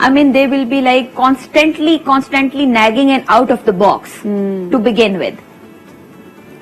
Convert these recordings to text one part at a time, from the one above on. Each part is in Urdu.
I mean they will be like constantly nagging and out of the box to begin with,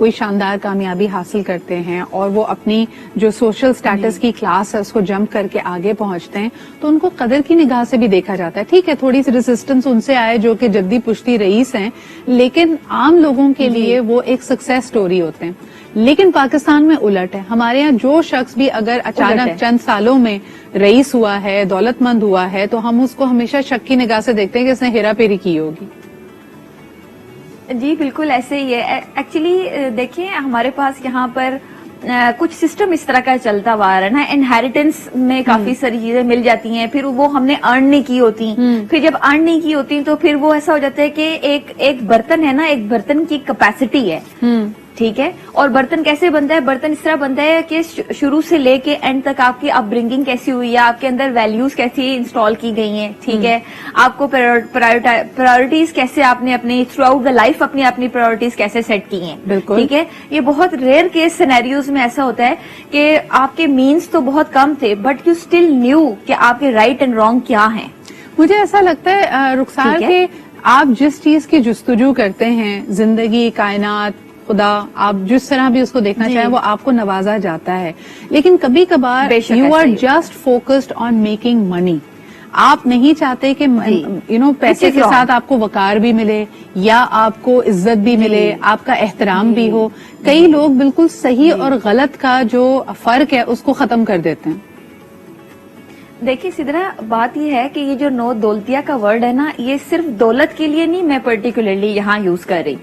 کوئی شاندار کامیابی حاصل کرتے ہیں اور وہ اپنی جو سوشل سٹیٹس کی کلاس ہے اس کو جمپ کر کے آگے پہنچتے ہیں تو ان کو قدر کی نگاہ سے بھی دیکھا جاتا ہے. ٹھیک ہے تھوڑی سی ریزسٹنس ان سے آئے جو کہ جدی پشتی رئیس ہیں, لیکن عام لوگوں کے لیے وہ ایک سکسیس سٹوری ہوتے ہیں. لیکن پاکستان میں الٹ ہے. ہمارے یہاں جو شخص بھی اگر اچانک چند سالوں میں رئیس ہوا ہے, دولت مند ہوا ہے, تو ہم اس کو ہمیشہ شک کی نگاہ سے دیکھتے ہیں کہ اس نے ہیرا پھیری کی ہوگی. جی بالکل ایسے ہی ہے. ایکچولی دیکھیں ہمارے پاس یہاں پر کچھ سسٹم اس طرح کا چلتا ہوا رہا ہے نا, انہیریٹنس میں کافی ساری چیزیں مل جاتی ہیں, پھر وہ ہم نے ارن نہیں کی ہوتی, پھر جب ارن نہیں کی ہوتی تو پھر وہ ایسا ہو جاتا ہے کہ ایک برتن ہے نا, ایک برتن کی کیپیسٹی ہے, ٹھیک ہے, اور برتن کیسے بنتا ہے, برتن اس طرح بنتا ہے کہ شروع سے لے کے اینڈ تک آپ کی اپ برنگنگ کیسی ہوئی ہے, آپ کے اندر ویلیوز کیسی انسٹال کی گئی ہیں, ٹھیک ہے, آپ کو پرائرٹیز کیسے آپ نے اپنی تھرو آؤٹ دا لائف اپنی پرائرٹیز کیسے سیٹ کی ہیں, ٹھیک ہے. یہ بہت ریئر کیس سینیریوز میں ایسا ہوتا ہے کہ آپ کے مینس تو بہت کم تھے بٹ یو اسٹل نیو کہ آپ کے رائٹ اینڈ رانگ کیا ہیں. مجھے ایسا لگتا ہے رخسار کہ آپ جس چیز کی جستجو کرتے ہیں, زندگی, کائنات, خدا, آپ جس طرح بھی اس کو دیکھنا چاہیں وہ آپ کو نوازا جاتا ہے, لیکن کبھی کبھار you are just focused on making money. آپ نہیں چاہتے کہ پیسے کے ساتھ آپ کو وقار بھی ملے یا آپ کو عزت بھی ملے, آپ کا احترام بھی ہو. کئی لوگ بالکل صحیح اور غلط کا جو فرق ہے اس کو ختم کر دیتے ہیں. دیکھیے سدرا, بات یہ ہے کہ یہ جو نو دولتیا کا ورڈ ہے نا, یہ صرف دولت کے لیے نہیں میں پرٹیکولرلی یہاں یوز کر رہی.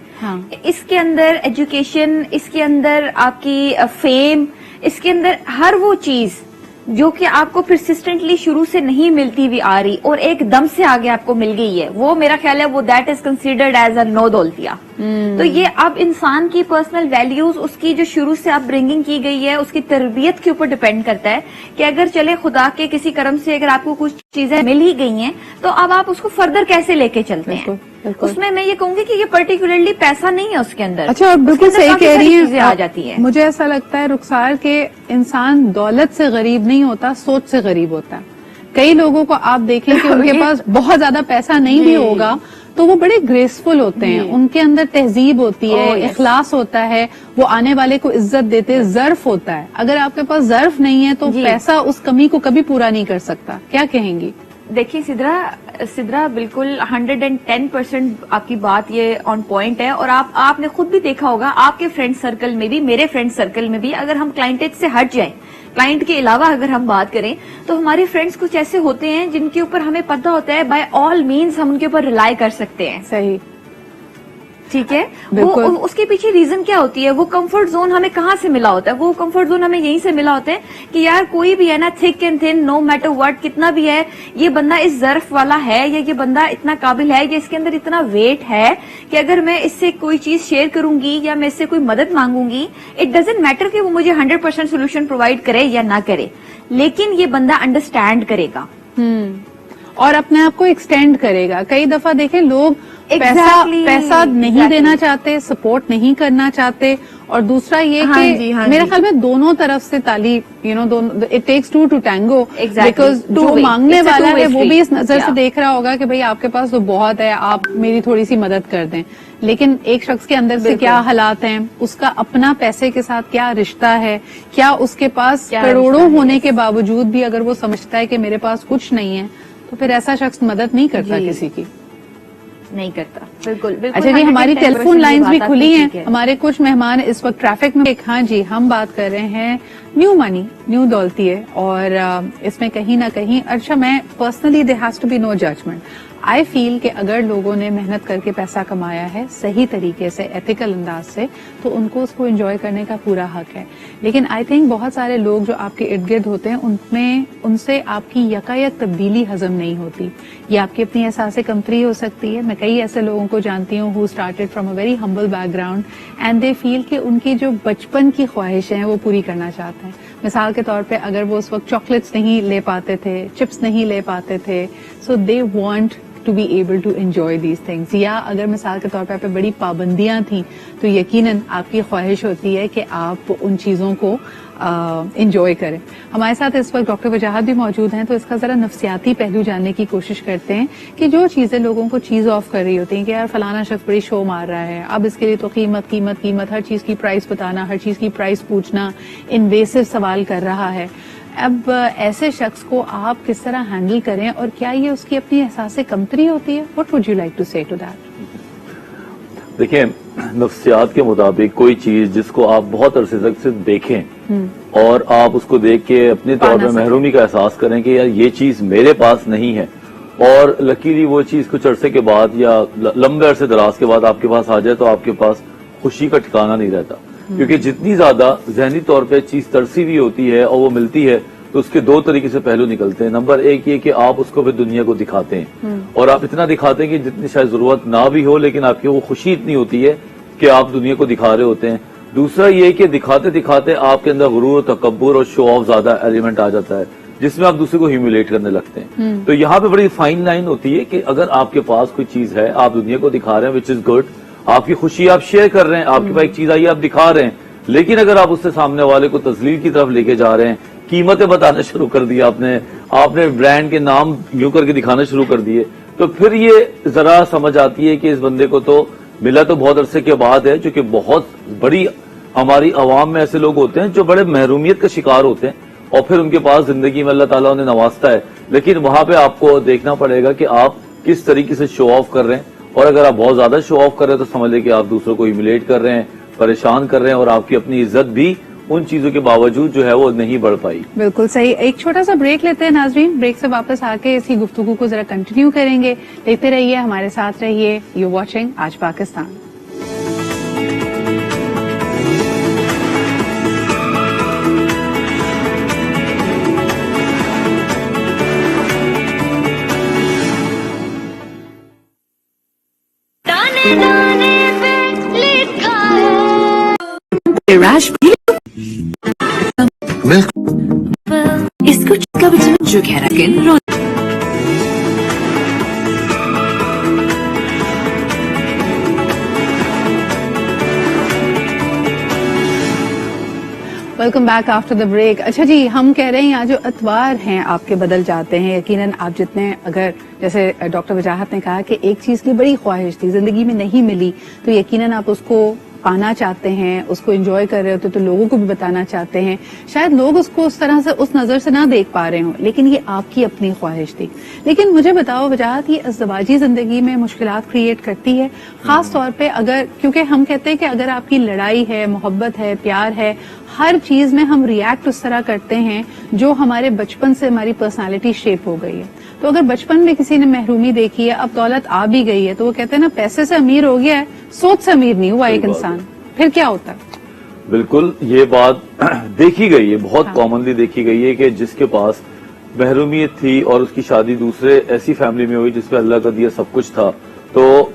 اس کے اندر ایجوکیشن, اس کے اندر آپ کی فیم, اس کے اندر ہر وہ چیز جو کہ آپ کو پرسسٹنٹلی شروع سے نہیں ملتی ہوئی آ رہی اور ایک دم سے آگے آپ کو مل گئی ہے, وہ میرا خیال ہے وہ that is considered as a نو دولتیا. تو یہ اب انسان کی پرسنل ویلیوز, اس کی جو شروع سے اپ برنگنگ کی گئی ہے, اس کی تربیت کے اوپر ڈیپینڈ کرتا ہے کہ اگر چلے خدا کے کسی کرم سے اگر آپ کو کچھ چیزیں مل ہی گئی ہیں تو اب آپ اس کو فردر کیسے لے کے چلتے ہیں. اس میں یہ کہوں گی کہ یہ پرٹیکولرلی پیسہ نہیں ہے اس کے اندر. اچھا, اور بالکل صحیح کہہ رہی ہیں, آ جاتی ہے. مجھے ایسا لگتا ہے رخسار کہ انسان دولت سے غریب نہیں ہوتا, سوچ سے غریب ہوتا ہے. کئی لوگوں کو آپ دیکھیں کہ ان کے پاس بہت زیادہ پیسہ نہیں بھی ہوگا تو وہ بڑے گریسفل ہوتے ہیں, ان کے اندر تہذیب ہوتی ہے, اخلاص ہوتا ہے, وہ آنے والے کو عزت دیتے, ظرف ہوتا ہے. اگر آپ کے پاس ظرف نہیں ہے تو پیسہ اس کمی کو کبھی پورا نہیں کر سکتا. کیا کہیں گی؟ دیکھیے سدرا بالکل 110% آپ کی بات یہ آن پوائنٹ ہے, اور آپ نے خود بھی دیکھا ہوگا آپ کے فرینڈ سرکل میں بھی, میرے فرینڈ سرکل میں بھی, اگر ہم کلائنٹیج سے ہٹ جائیں, کلائنٹ کے علاوہ اگر ہم بات کریں تو ہمارے فرینڈز کچھ ایسے ہوتے ہیں جن کے اوپر ہمیں پتہ ہوتا ہے بائی آل مینز ہم ان کے اوپر ریلائی کر سکتے ہیں. صحیح, ٹھیک ہے. وہ اس کے پیچھے ریزن کیا ہوتی ہے, وہ کمفرٹ زون ہمیں کہاں سے ملا ہوتا ہے, وہ کمفرٹ زون ہمیں یہیں سے ملا ہوتا ہے کہ یار کوئی بھی ہے نا, thick and thin, no matter what, کتنا بھی ہے, یہ بندہ اس ظرف والا ہے یا یہ بندہ اتنا قابل ہے یا اس کے اندر اتنا ویٹ ہے کہ اگر میں اس سے کوئی چیز شیئر کروں گی یا میں اس سے کوئی مدد مانگوں گی, اٹ ڈزنٹ میٹر کہ وہ مجھے 100% سولوشن پرووائڈ کرے یا نہ کرے, لیکن یہ بندہ انڈرسٹینڈ کرے گا اور اپنے آپ کو ایکسٹینڈ کرے گا. کئی دفعہ دیکھیں لوگ پیسہ نہیں دینا چاہتے, سپورٹ نہیں کرنا چاہتے, اور دوسرا یہ کہ میرے خیال میں دونوں طرف سے تعلیم, it takes two to tango, because جو مانگنے والا ہے وہ بھی اس نظر سے دیکھ رہا ہوگا کہ بھئی آپ کے پاس تو بہت ہے, آپ میری تھوڑی سی مدد کر دیں, لیکن ایک شخص کے اندر سے کیا حالات ہیں, اس کا اپنا پیسے کے ساتھ کیا رشتہ ہے, کیا اس کے پاس کروڑوں ہونے کے باوجود بھی اگر وہ سمجھتا ہے کہ میرے پاس کچھ نہیں ہے تو پھر ایسا شخص مدد نہیں کرتا کسی کی, نہیں کرتا. بالکل. اچھا جی, ہماری ٹیلی فون لائنز بھی کھلی ہیں, ہمارے کچھ مہمان اس وقت ٹریفک میں. ہاں جی, ہم بات کر رہے ہیں نیو منی, نیو دولتی ہے, اور اس میں کہیں نہ کہیں, اچھا میں personally there has to be no judgment. I feel کہ اگر لوگوں نے محنت کر کے پیسہ کمایا ہے صحیح طریقے سے, ایتھیکل انداز سے, تو ان کو اس کو انجوائے کرنے کا پورا حق ہے. لیکن آئی تھنک بہت سارے لوگ جو آپ کے ارد گرد ہوتے ہیں ان سے آپ کی یکایک تبدیلی ہضم نہیں ہوتی. یہ آپ کی اپنی احساس کمتری ہو سکتی ہے. میں کئی ایسے لوگوں کو جانتی ہوں who started from a very humble background and they feel کہ ان کی جو بچپن کی خواہشیں ہیں وہ پوری کرنا چاہتے ہیں. مثال کے طور پہ اگر وہ اس وقت چاکلیٹس نہیں لے پاتے تھے, چپس نہیں لے پاتے تھے, so they want to be able to enjoy these things. یا اگر مثال کے طور پہ آپ پہ بڑی پابندیاں تھیں تو یقیناً آپ کی خواہش ہوتی ہے کہ آپ ان چیزوں کو انجوائے کریں. ہمارے ساتھ اس وقت ڈاکٹر وجاہت بھی موجود ہیں, تو اس کا ذرا نفسیاتی پہلو جاننے کی کوشش کرتے ہیں کہ جو چیزیں لوگوں کو چیز آف کر رہی ہوتی ہیں کہ یار فلانا شخص بڑی شو مار رہا ہے, اب اس کے لیے تو قیمت قیمت قیمت, ہر چیز کی پرائس بتانا, ہر چیز کی پرائس پوچھنا, انویسو سوال کر رہا ہے. اب ایسے شخص کو آپ کس طرح ہینڈل کریں, اور کیا یہ اس کی اپنی احساس کمتری ہوتی ہے؟ What would you like to say to that? دیکھیں, نفسیات کے مطابق کوئی چیز جس کو آپ بہت عرصے تک صرف دیکھیں اور آپ اس کو دیکھ کے اپنے طور پہ محرومی کا احساس کریں کہ یار یہ چیز میرے پاس نہیں ہے, اور لکیلی وہ چیز کچھ عرصے کے بعد یا لمبے عرصے دراز کے بعد آپ کے پاس آ جائے, تو آپ کے پاس خوشی کا ٹھکانہ نہیں رہتا. کیونکہ جتنی زیادہ ذہنی طور پہ چیز ترسی ہوئی ہوتی ہے اور وہ ملتی ہے, تو اس کے دو طریقے سے پہلو نکلتے ہیں. نمبر ایک یہ کہ آپ اس کو پھر دنیا کو دکھاتے ہیں, اور آپ اتنا دکھاتے ہیں کہ جتنی شاید ضرورت نہ بھی ہو, لیکن آپ کی وہ خوشی اتنی ہوتی ہے کہ آپ دنیا کو دکھا رہے ہوتے ہیں. دوسرا یہ کہ دکھاتے دکھاتے آپ کے اندر غرور و تکبر اور شو آف زیادہ ایلیمنٹ آ جاتا ہے, جس میں آپ دوسرے کو ہیوملیٹ کرنے لگتے ہیں. تو یہاں پہ بڑی فائن لائن ہوتی ہے کہ اگر آپ کے پاس کوئی چیز ہے, آپ دنیا کو دکھا رہے ہیں, وچ از گڈ, آپ کی خوشی آپ شیئر کر رہے ہیں, آپ کے پاس ایک چیز آئی آپ دکھا رہے ہیں, لیکن اگر آپ اس سے سامنے والے کو تذلیل کی طرف لے کے جا رہے ہیں, قیمتیں بتانا شروع کر دیا آپ نے برانڈ کے نام یوں کر کے دکھانا شروع کر دیے, تو پھر یہ ذرا سمجھ آتی ہے کہ اس بندے کو تو ملا تو بہت عرصے کے بعد ہے. چونکہ بہت بڑی ہماری عوام میں ایسے لوگ ہوتے ہیں جو بڑے محرومیت کا شکار ہوتے ہیں, اور پھر ان کے پاس زندگی میں اللہ تعالیٰ انہیں نوازتا ہے, لیکن وہاں پہ آپ کو دیکھنا پڑے گا کہ آپ کس طریقے سے شو آف کر رہے ہیں. اور اگر آپ بہت زیادہ شو آف کر رہے ہیں تو سمجھ لیں کہ آپ دوسروں کو ہیوملیٹ کر رہے ہیں, پریشان کر رہے ہیں, اور آپ کی اپنی عزت بھی ان چیزوں کے باوجود جو ہے وہ نہیں بڑھ پائی. بالکل صحیح. ایک چھوٹا سا بریک لیتے ہیں ناظرین, بریک سے واپس آ کے اسی گفتگو کو ذرا کنٹینیو کریں گے. دیکھتے رہیے, ہمارے ساتھ رہیے. یو واچنگ آج پاکستان. جو کہہ رکھیں welcome back after the break. اچھا جی, ہم کہہ رہے ہیں یہاں جو اتوار ہیں آپ کے بدل جاتے ہیں. یقیناً آپ جتنے, اگر جیسے ڈاکٹر وجاہت نے کہا کہ ایک چیز کی بڑی خواہش تھی, زندگی میں نہیں ملی, تو یقیناً آپ اس کو پانا چاہتے ہیں, اس کو انجوائے کر رہے ہوتے تو لوگوں کو بھی بتانا چاہتے ہیں. شاید لوگ اس کو اس طرح سے, اس نظر سے نہ دیکھ پا رہے ہوں, لیکن یہ آپ کی اپنی خواہش تھی. لیکن مجھے بتاؤ وجاہت, یہ ازدواجی زندگی میں مشکلات کریٹ کرتی ہے, خاص طور پہ اگر, کیونکہ ہم کہتے ہیں کہ اگر آپ کی لڑائی ہے, محبت ہے, پیار ہے, ہر چیز میں ہم ریئیکٹ اس طرح کرتے ہیں جو ہمارے بچپن سے ہماری پرسنالٹی شیپ ہو گئی ہے. تو اگر بچپن میں کسی نے محرومی دیکھی ہے, اب دولت آ بھی گئی ہے, تو وہ کہتے ہیں نا پیسے سے امیر ہو گیا ہے, سوچ سے امیر نہیں ہوا ایک انسان, پھر کیا ہوتا ہے؟ بالکل یہ بات دیکھی گئی ہے, بہت کامنلی دیکھی گئی ہے کہ جس کے پاس محرومیت تھی اور اس کی شادی دوسرے ایسی فیملی میں ہوئی جس پہ اللہ کا دیا سب کچھ تھا, تو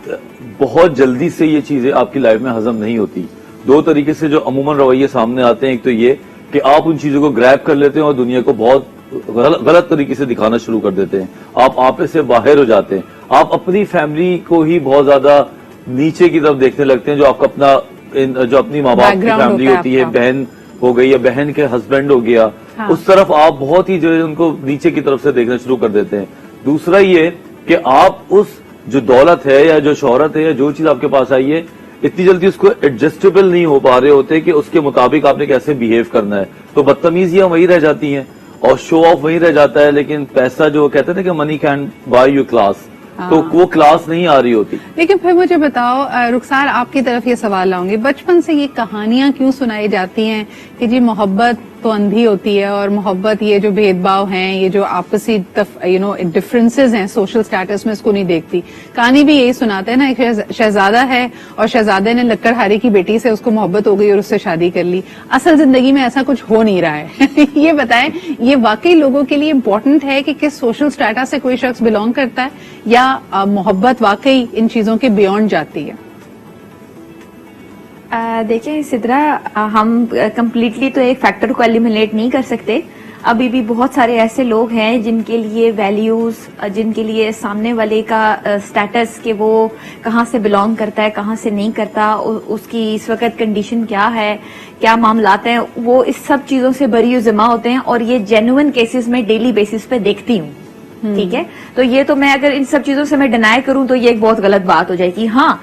بہت جلدی سے یہ چیزیں آپ کی لائف میں ہضم نہیں ہوتی. دو طریقے سے جو عموماً رویے سامنے آتے ہیں, ایک تو یہ کہ آپ ان چیزوں کو گریب کر لیتے ہیں اور دنیا کو بہت غلط طریقے سے دکھانا شروع کر دیتے ہیں, آپ آپے سے باہر ہو جاتے ہیں, آپ اپنی فیملی کو ہی بہت زیادہ نیچے کی طرف دیکھنے لگتے ہیں, جو آپ کا اپنا, جو اپنی ماں باپ کی فیملی ہوتی ہے, بہن ہو گئی یا بہن کے ہسبینڈ ہو گیا, اس طرف آپ بہت ہی جو ہے ان کو نیچے کی طرف سے دیکھنا شروع کر دیتے ہیں. دوسرا یہ کہ آپ اس جو دولت ہے یا جو شہرت ہے یا جو چیز آپ کے پاس آئی ہے, اتنی جلدی اس کو ایڈجسٹیبل نہیں ہو پا رہے ہوتے کہ اس کے مطابق آپ نے کیسے بہیو کرنا ہے, تو بدتمیزیاں وہی رہ جاتی ہیں اور شو آف وہی رہ جاتا ہے. لیکن پیسہ, جو کہتے ہیں کہ money can buy your class, تو وہ کلاس نہیں آ رہی ہوتی. لیکن پھر مجھے بتاؤ رخسار, آپ کی طرف یہ سوال لاؤں گی, بچپن سے یہ کہانیاں کیوں سنائی جاتی ہیں کہ جی محبت تو اندھی ہوتی ہے, اور محبت یہ جو بھید بھاؤ ہیں, یہ جو آپسی ڈفرینسز ہیں سوشل سٹیٹس میں, اس کو نہیں دیکھتی. کہانی بھی یہی سناتے ہیں نا, ایک شہزادہ ہے اور شہزادے نے لکڑہاری کی بیٹی سے اس کو محبت ہو گئی اور اس سے شادی کر لی. اصل زندگی میں ایسا کچھ ہو نہیں رہا ہے. یہ بتائیں, یہ واقعی لوگوں کے لیے امپورٹنٹ ہے کہ کس سوشل سٹیٹس سے کوئی شخص بلونگ کرتا ہے, یا محبت واقعی ان چیزوں کے بیونڈ جاتی ہے؟ دیکھیں سدرا, ہم کمپلیٹلی تو ایک فیکٹر کو ایلیمینیٹ نہیں کر سکتے. ابھی بھی بہت سارے ایسے لوگ ہیں جن کے لیے ویلیوز، جن کے لیے سامنے والے کا سٹیٹس کہ وہ کہاں سے بلانگ کرتا ہے کہاں سے نہیں کرتا، اس کی اس وقت کنڈیشن کیا ہے، کیا معاملات ہیں، وہ اس سب چیزوں سے بری و ذمہ ہوتے ہیں، اور یہ جینوئن کیسز میں ڈیلی بیسس پہ دیکھتی ہوں. ٹھیک ہے، تو یہ تو میں اگر ان سب چیزوں سے میں ڈینائی کروں تو یہ ایک بہت غلط بات ہو جائے گی. ہاں،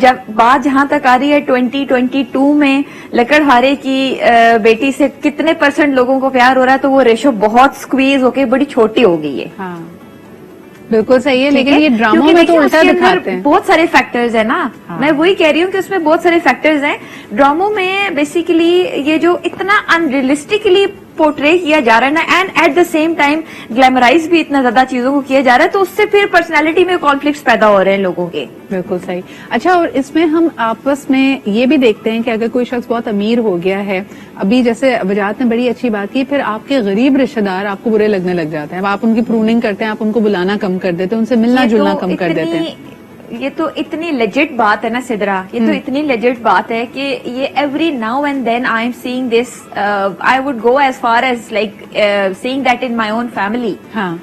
جب بات جہاں تک آ رہی ہے 2022 میں لکڑہارے کی بیٹی سے کتنے % لوگوں کو پیار ہو رہا ہے، تو وہ ریشو بہت سکویز ہو کے بڑی چھوٹی ہو گئی ہے. ہاں بالکل صحیح ہے، ٹھیک لیکن یہ ڈراموں کیونکہ میں تو دیکھیں الٹا اس کے اندر دکھاتے ہیں. بہت سارے فیکٹرز ہیں نا. میں وہی کہہ رہی ہوں کہ اس میں بہت سارے فیکٹرز ہیں. ڈراموں میں بیسیکلی یہ جو اتنا ان ریئلسٹکلی پورٹرے کیا جا رہا ہے نا، and at the same time glamorise بھی اتنا زیادہ چیزوں کو کیا جا رہا ہے، تو اس سے پھر پرسنالٹی میں کانفلکٹس پیدا ہو رہے ہیں لوگوں کے. بالکل صحیح. اچھا، اور اس میں ہم آپس میں یہ بھی دیکھتے ہیں کہ اگر کوئی شخص بہت امیر ہو گیا ہے، ابھی جیسے وجاہت نے بڑی اچھی بات کی، پھر آپ کے غریب رشتہ دار آپ کو برے لگنے لگ جاتے ہیں. اب آپ ان کی پروننگ کرتے ہیں، آپ ان کو بلانا کم کر دیتے ہیں، ان سے ملنا جلنا کم کر دیتے ہیں. یہ تو اتنی لیجٹ بات ہے نا سدرا، یہ تو اتنی لیجٹ بات ہے کہ یہ every now and then I am seeing this. I would go as far as like seeing that in my own family. ہاں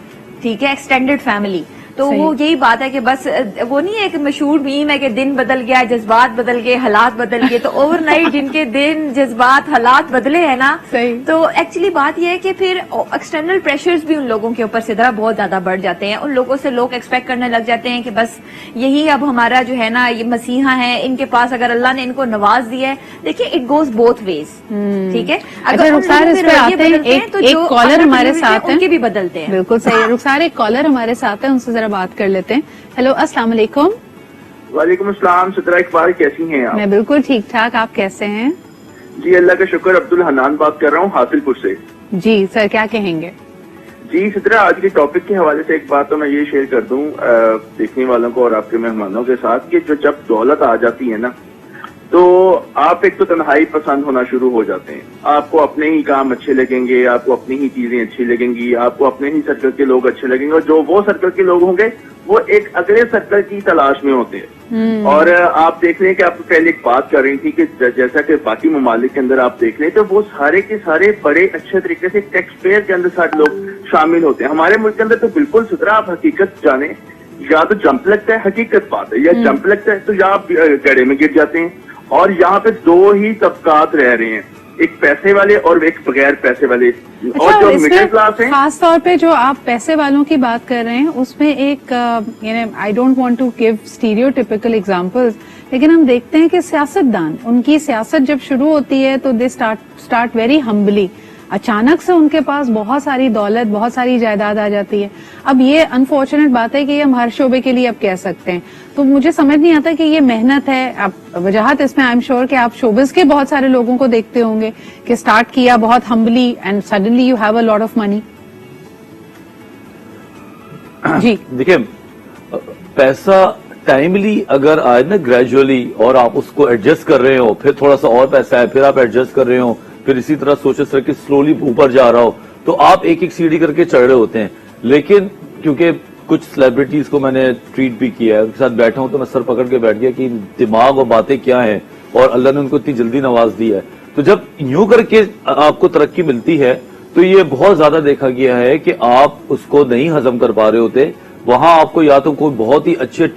ٹھیک ہے، ایکسٹینڈیڈ فیملی. تو صحیح. وہ یہی بات ہے کہ بس وہ نہیں ہے ایک مشہور میم ہے کہ دن بدل گیا، جذبات بدل گئے، حالات بدل گئے. تو اوور نائٹ جن کے دن، جذبات، حالات بدلے ہیں نا، صحیح. تو ایکچولی بات یہ ہے کہ پھر ایکسٹرنل پریشرز بھی ان لوگوں کے اوپر سے ذرا بہت زیادہ بڑھ جاتے ہیں. ان لوگوں سے لوگ ایکسپیکٹ کرنے لگ جاتے ہیں کہ بس یہی اب ہمارا جو ہے نا یہ مسیحا ہے، ان کے پاس اگر اللہ نے ان کو نواز دیا ہے. دیکھیے اٹ گوز بوتھ ویز. ٹھیک ہے، اچھا رخسار، اس پہ آتے ہیں. ایک کالر ہمارے ساتھ ہیں، ان کے بھی بدلتے ہیں. بالکل صحیح. رخسار، ایک کالر ہمارے ساتھ ہیں، ان سے ذرا بات کر لیتے ہیں. ہیلو، السلام علیکم. وعلیکم السلام. سترہ اقبال، کیسی ہیں آپ؟ میں بالکل ٹھیک ٹھاک، آپ کیسے ہیں؟ جی اللہ کا شکر. عبد الحنان بات کر رہا ہوں حاصل پور سے. جی سر، کیا کہیں گے؟ جی سترہ، آج کے ٹاپک کے حوالے سے ایک بات تو میں یہ شیئر کر دوں دیکھنے والوں کو اور آپ کے مہمانوں کے ساتھ کہ جب دولت آ جاتی ہے نا، تو آپ ایک تو تنہائی پسند ہونا شروع ہو جاتے ہیں. آپ کو اپنے ہی کام اچھے لگیں گے، آپ کو اپنی ہی چیزیں اچھی لگیں گی، آپ کو اپنے ہی سرکل کے لوگ اچھے لگیں گے، اور جو وہ سرکل کے لوگ ہوں گے وہ ایک اگلے سرکل کی تلاش میں ہوتے ہیں. اور آپ دیکھ رہے ہیں کہ آپ پہلے ایک بات کر رہی تھی کہ جیسا کہ باقی ممالک کے اندر آپ دیکھ رہے ہیں تو وہ سارے کے سارے بڑے اچھے طریقے سے ٹیکس پیئر کے اندر سارے لوگ شامل ہوتے ہیں. ہمارے ملک کے اندر تو بالکل سترہ آپ حقیقت جانیں، یا تو جمپ لگتا ہے، حقیقت بات ہے، یا جمپ لگتا ہے تو یا آپ گڑھے میں گر جاتے ہیں. اور یہاں پہ دو ہی طبقات رہ رہے ہیں، ایک پیسے والے اور ایک بغیر پیسے والے. اور اچھا، جو اس مڈل میں کلاس ہیں، خاص طور پہ جو آپ پیسے والوں کی بات کر رہے ہیں، اس میں ایک یعنی I don't want to give stereotypical examples, لیکن ہم دیکھتے ہیں کہ سیاستدان، ان کی سیاست جب شروع ہوتی ہے تو دے اسٹارٹ ویری ہمبلی. اچانک سے ان کے پاس بہت ساری دولت، بہت ساری جائیداد آ جاتی ہے. اب یہ انفارچونیٹ بات ہے کہ یہ ہم ہر شعبے کے لیے اب کہہ سکتے ہیں. تو مجھے سمجھ نہیں آتا کہ یہ محنت ہے. اب وجاہت اس میں آئی ایم شیور کہ آپ شوبز کے بہت سارے لوگوں کو دیکھتے ہوں گے کہ سٹارٹ کیا بہت humbly and suddenly you have a lot of money. جی دیکھیں، پیسہ ٹائملی اگر آئے نا گریجولی، اور آپ اس کو ایڈجسٹ کر رہے ہو، پھر تھوڑا سا اور پیسہ ہے، پھر آپ ایڈجسٹ کر رہے ہو، پھر اسی طرح سوچے سر کہ سلولی اوپر جا رہا ہو، تو آپ ایک ایک سیڑھی کر کے چڑھ رہے ہوتے ہیں. لیکن کیونکہ کچھ سیلیبریٹیز کو میں نے ٹریٹ بھی کیا ہے، ان کے ساتھ بیٹھا ہوں تو میں سر پکڑ کے بیٹھ گیا کہ دماغ اور باتیں کیا ہیں، اور اللہ نے ان کو اتنی جلدی نواز دی ہے. تو جب یوں کر کے آپ کو ترقی ملتی ہے تو یہ بہت زیادہ دیکھا گیا ہے کہ آپ اس کو نہیں ہضم کر پا رہے ہوتے. وہاں آپ کو یا تو کوئی بہت ہی اچھے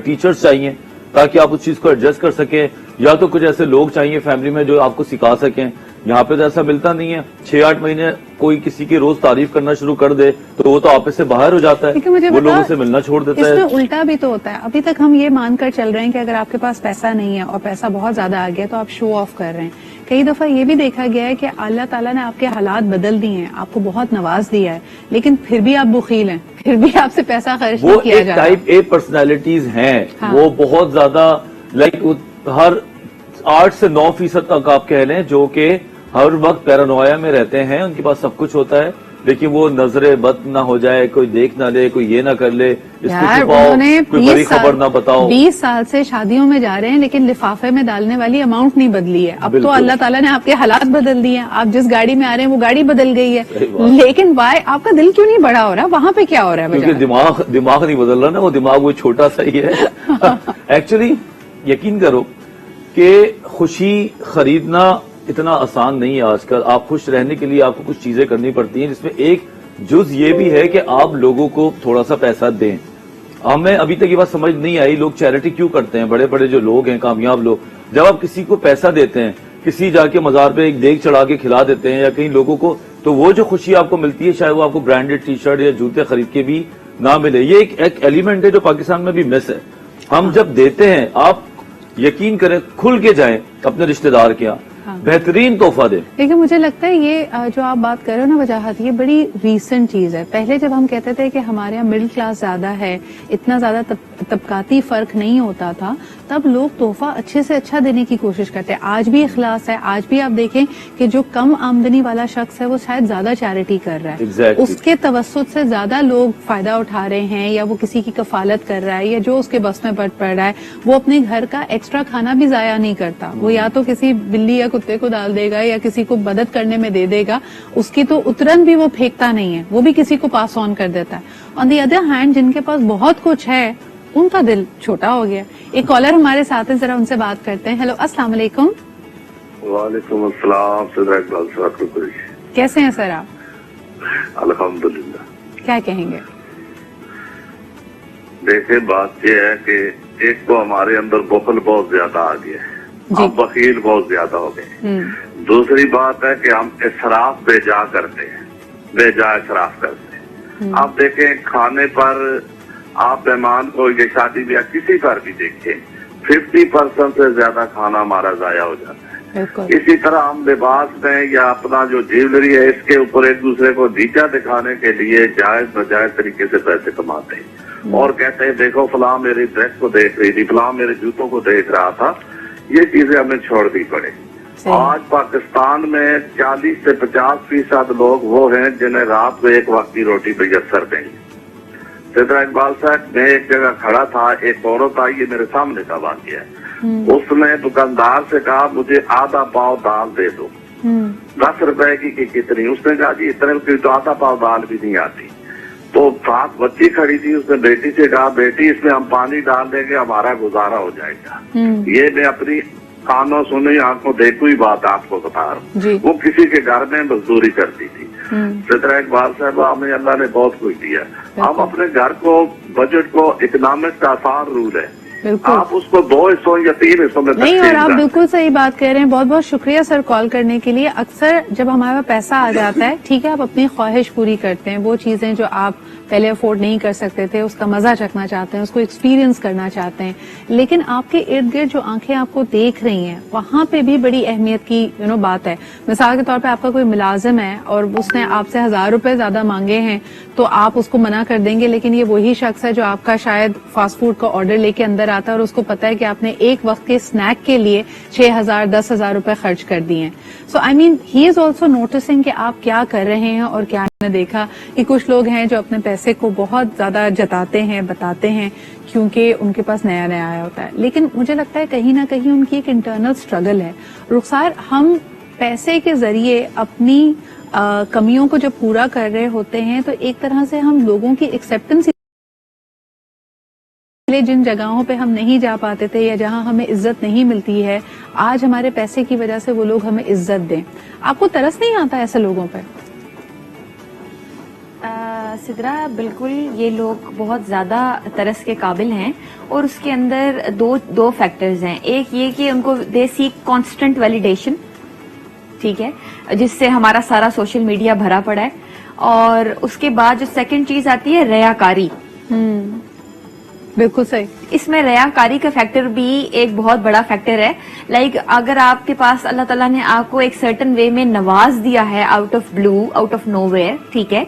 ٹیچرز چاہیے تاکہ آپ اس چیز کو ایڈجسٹ کر سکیں، یا تو کچھ ایسے لوگ چاہیے فیملی میں جو آپ کو سکھا سکیں. یہاں پہ تو ایسا ملتا نہیں ہے. 6-8 مہینے کوئی کسی کی روز تعریف کرنا شروع کر دے تو وہ تو آپ سے باہر ہو جاتا لیکن ہے، مجھے وہ بتاؤ، لوگوں سے ملنا چھوڑ دیتا اس ہے. میں الٹا بھی تو ہوتا ہے. ابھی تک ہم یہ مان کر چل رہے ہیں کہ اگر آپ کے پاس پیسہ نہیں ہے اور پیسہ بہت زیادہ آ گیا تو آپ شو آف کر رہے ہیں. کئی دفعہ یہ بھی دیکھا گیا ہے کہ اللہ تعالیٰ نے آپ کے حالات بدل دیے ہیں، آپ کو بہت نواز دیا ہے، لیکن پھر بھی آپ بخیل ہیں، پھر بھی آپ سے پیسہ خرچ وہ نہیں کیا ایک جا رہا. ٹائپ اے پرسنالٹیز ہیں، ہاں. وہ بہت زیادہ لائک ہر 8 سے 9% تک آپ کہہ لیں جو کہ ہر وقت پیرانویا میں رہتے ہیں. ان کے پاس سب کچھ ہوتا ہے لیکن وہ نظر بد نہ ہو جائے، کوئی دیکھ نہ لے، کوئی یہ نہ کر لے، اس کو یار چھپاؤ، انہوں نے کوئی بڑی خبر نہ بتاؤ. 20 سال سے شادیوں میں جا رہے ہیں لیکن لفافے میں ڈالنے والی اماؤنٹ نہیں بدلی ہے. اب تو بالکل. اللہ تعالیٰ نے آپ کے حالات بدل دیے ہیں. آپ جس گاڑی میں آ رہے ہیں وہ گاڑی بدل گئی ہے، صحیح بات. لیکن بھائی آپ کا دل کیوں نہیں بڑا ہو رہا؟ وہاں پہ کیا ہو رہا ہے؟ کیونکہ دماغ نہیں بدل رہا نا، وہ دماغ وہ چھوٹا سا ہی ہے. ایکچولی یقین کرو کہ خوشی خریدنا اتنا آسان نہیں ہے آج کل. آپ خوش رہنے کے لیے آپ کو کچھ چیزیں کرنی پڑتی ہیں, جس میں ایک جز یہ بھی ہے کہ آپ لوگوں کو تھوڑا سا پیسہ دیں. ہمیں ابھی تک یہ بات سمجھ نہیں آئی لوگ چیریٹی کیوں کرتے ہیں. بڑے بڑے جو لوگ ہیں, کامیاب لوگ, جب آپ کسی کو پیسہ دیتے ہیں, کسی جا کے مزار پہ ایک دیگ چڑھا کے کھلا دیتے ہیں یا کہیں لوگوں کو, تو وہ جو خوشی آپ کو ملتی ہے شاید وہ آپ کو برانڈیڈ ٹی شرٹ یا جوتے خرید کے بھی نہ ملے. یہ ایک ایلیمنٹ ہے جو پاکستان میں بھی مس ہے. ہم جب دیتے ہیں, آپ یقین کریں, کھل کے جائیں اپنے رشتہ دار کے یہاں, بہترین تحفہ دیں. لیکن مجھے لگتا ہے یہ جو آپ بات کر رہے ہو نا وجاہت, یہ بڑی ریسنٹ چیز ہے. پہلے جب ہم کہتے تھے کہ ہمارے یہاں مڈل کلاس زیادہ ہے, اتنا زیادہ طبقاتی فرق نہیں ہوتا تھا, تب لوگ تحفہ اچھے سے اچھا دینے کی کوشش کرتے ہیں. آج بھی اخلاص ہے, آج بھی آپ دیکھیں کہ جو کم آمدنی والا شخص ہے وہ شاید زیادہ چیریٹی کر رہا ہے. Exactly. اس کے توسط سے زیادہ لوگ فائدہ اٹھا رہے ہیں, یا وہ کسی کی کفالت کر رہا ہے, یا جو اس کے بس میں پڑ رہا ہے وہ اپنے گھر کا ایکسٹرا کھانا بھی ضائع نہیں کرتا. وہ یا تو کسی بلی یا کتے کو ڈال دے گا یا کسی کو مدد کرنے میں دے دے گا, اس کی تو اترن بھی وہ پھینکتا نہیں ہے, وہ بھی کسی کو پاس آن کر دیتا ہے. آن دی ادر ہینڈ جن کے پاس بہت کچھ ہے ان کا دل چھوٹا ہو گیا. ایک کالر ہمارے ساتھ ہے, ذرا ان سے بات کرتے ہیں. ہیلو, السلام علیکم. وعلیکم السلام. صدر اقبال صاحب, کیسے ہیں سر آپ؟ الحمدللہ. کیا کہیں گے؟ دیکھیں, بات یہ ہے کہ ایک تو ہمارے اندر بخل بہت زیادہ آ گیا ہے, ہم بخیل بہت زیادہ ہو گئے. دوسری بات ہے کہ ہم اسراف بے جا کرتے ہیں, بے جا اسراف کرتے ہیں. آپ دیکھیں کھانے پر, آپ مہمان کو یہ شادی بیاہ کسی پر بھی دیکھیں, 50% سے زیادہ کھانا ہمارا ضائع ہو جاتا ہے. اسی طرح ہم لباس میں یا اپنا جو جیولری ہے اس کے اوپر ایک دوسرے کو نیچا دکھانے کے لیے جائز بجائز طریقے سے پیسے کماتے ہیں اور کہتے ہیں دیکھو فلاں میری ڈریس کو دیکھ رہی تھی, فلاں میرے جوتوں کو دیکھ رہا تھا. یہ چیزیں ہمیں چھوڑ دی پڑے. آج پاکستان میں 40 سے 50% لوگ وہ ہیں جنہیں رات میں ایک وقت کی روٹی میسر دیں گے. صدر اقبال صاحب, میں ایک جگہ کھڑا تھا, ایک عورت آئی, یہ میرے سامنے کا واقعہ ہے. اس نے دکاندار سے کہا مجھے آدھا پاؤ دال دے دو. 10 روپے کی کتنی؟ اس نے کہا جی اتنے کی تو آدھا پاؤ دال بھی نہیں آتی. تو ساتھ بچی کھڑی تھی, اس نے بیٹی سے کہا بیٹی اس میں ہم پانی ڈال دیں گے, ہمارا گزارا ہو جائے گا. یہ میں اپنی کانوں سنی آنکھوں دیکھو ہی بات آپ کو بتا رہا ہوں. وہ کسی کے گھر میں مزدوری کرتی تھی. صدر اقبال صاحب, ہمیں اللہ نے بہت کچھ دیا. ہم اپنے گھر کو, بجٹ کو, اکنامکس کا آسان رول ہے, آپ اس کو 2 حصوں یا 3 حصوں میں نہیں. اور آپ بالکل صحیح بات کہہ رہے ہیں. بہت بہت شکریہ سر کال کرنے کے لیے. اکثر جب ہمارے پاس پیسہ آ جاتا ہے, ٹھیک ہے آپ اپنی خواہش پوری کرتے ہیں, وہ چیزیں جو آپ پہلے افورڈ نہیں کر سکتے تھے اس کا مزہ چکھنا چاہتے ہیں, اس کو ایکسپیرینس کرنا چاہتے ہیں, لیکن آپ کے ارد گرد جو آنکھیں آپ کو دیکھ رہی ہیں وہاں پہ بھی بڑی اہمیت کی بات ہے. مثال کے طور پہ آپ کا کوئی ملازم ہے اور اس نے آپ سے 1000 روپے زیادہ مانگے ہیں تو آپ اس کو منع کر دیں گے, لیکن یہ وہی شخص ہے جو آپ کا شاید فاسٹ فوڈ کا آرڈر لے کے اندر آتا ہے اور اس کو پتا ہے کہ آپ نے ایک وقت کے اسنیک کے لیے 6000 10,000 روپے خرچ کر دیے ہیں. سو آئی مین ہی از آلسو نوٹسنگ کہ آپ کیا کر رہے ہیں اور کیا. نے دیکھا کہ کچھ لوگ ہیں جو اپنے پیسے کو بہت زیادہ جتاتے ہیں, بتاتے ہیں کیونکہ ان کے پاس نیا نیا آیا ہوتا ہے, لیکن مجھے لگتا ہے کہیں نہ کہیں ان کی ایک انٹرنل سٹرگل ہے. رخسار, ہم پیسے کے ذریعے اپنی کمیوں کو جب پورا کر رہے ہوتے ہیں تو ایک طرح سے ہم لوگوں کی ایکسیپٹنس, جن جگہوں پہ ہم نہیں جا پاتے تھے یا جہاں ہمیں عزت نہیں ملتی ہے, آج ہمارے پیسے کی وجہ سے وہ لوگ ہمیں عزت دیں. آپ کو ترس نہیں آتا ایسے لوگوں پہ؟ سدرا, بالکل یہ لوگ بہت زیادہ ترس کے قابل ہیں, اور اس کے اندر دو فیکٹرز ہیں. ایک یہ کہ ان کو دے سیک کانسٹنٹ ویلیڈیشن, ٹھیک ہے, جس سے ہمارا سارا سوشل میڈیا بھرا پڑا ہے. اور اس کے بعد جو سیکنڈ چیز آتی ہے ریاکاری. بالکل صحیح. اس میں ریاکاری کا فیکٹر بھی ایک بہت بڑا فیکٹر ہے. لائک اگر آپ کے پاس اللہ تعالیٰ نے آپ کو ایک سرٹن وے میں نواز دیا ہے, out of blue, out of nowhere, ٹھیک ہے,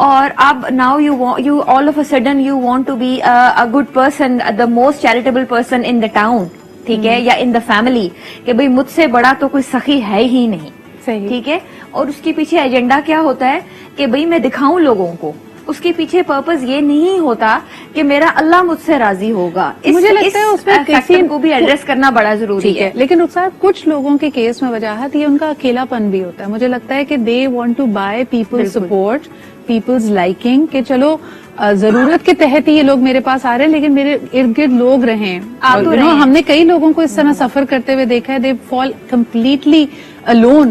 اور اب now you all of a sudden you want to be a good person, the most charitable person in the town, ٹھیک ہے, یا ان دا فیملی, کہ بھئی مجھ سے بڑا تو کوئی سخی ہے ہی نہیں, ٹھیک ہے. اور اس کے پیچھے ایجنڈا کیا ہوتا ہے کہ بھئی میں دکھاؤں لوگوں کو. اس کے پیچھے پرپز یہ نہیں ہوتا کہ میرا اللہ مجھ سے راضی ہوگا. مجھے لگتا ہے اس میں کسی کو بھی ایڈریس کرنا بڑا ضروری ہے. لیکن رخسار, کچھ لوگوں کے کیس میں وجاہت یہ ان کا اکیلا پن بھی ہوتا ہے. مجھے لگتا ہے کہ they want to buy people support, peoples liking, کہ چلو ضرورت کے تحت ہی یہ لوگ میرے پاس آ رہے ہیں, لیکن میرے ارد گرد لوگ رہیں. ہم نے کئی لوگوں کو اس طرح سفر کرتے ہوئے دیکھا ہے, دے فال کمپلیٹلی alone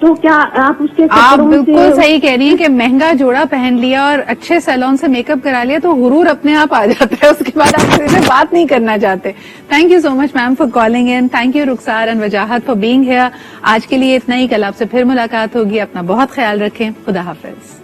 تو کیا آپ اس کے آپ چکروں بالکل سے صحیح کہہ رہی ہیں کہ مہنگا جوڑا پہن لیا اور اچھے سیلون سے میک اپ کرا لیا تو غرور اپنے آپ آ جاتا ہے، اس کے بعد آپ کسی سے بات نہیں کرنا چاہتے. Thank you so much ma'am for calling in. Thank you Rukhsar and Wajahat for being here. آج کے لیے اتنا ہی، کل آپ سے پھر ملاقات ہوگی. اپنا بہت خیال رکھیں. خدا حافظ.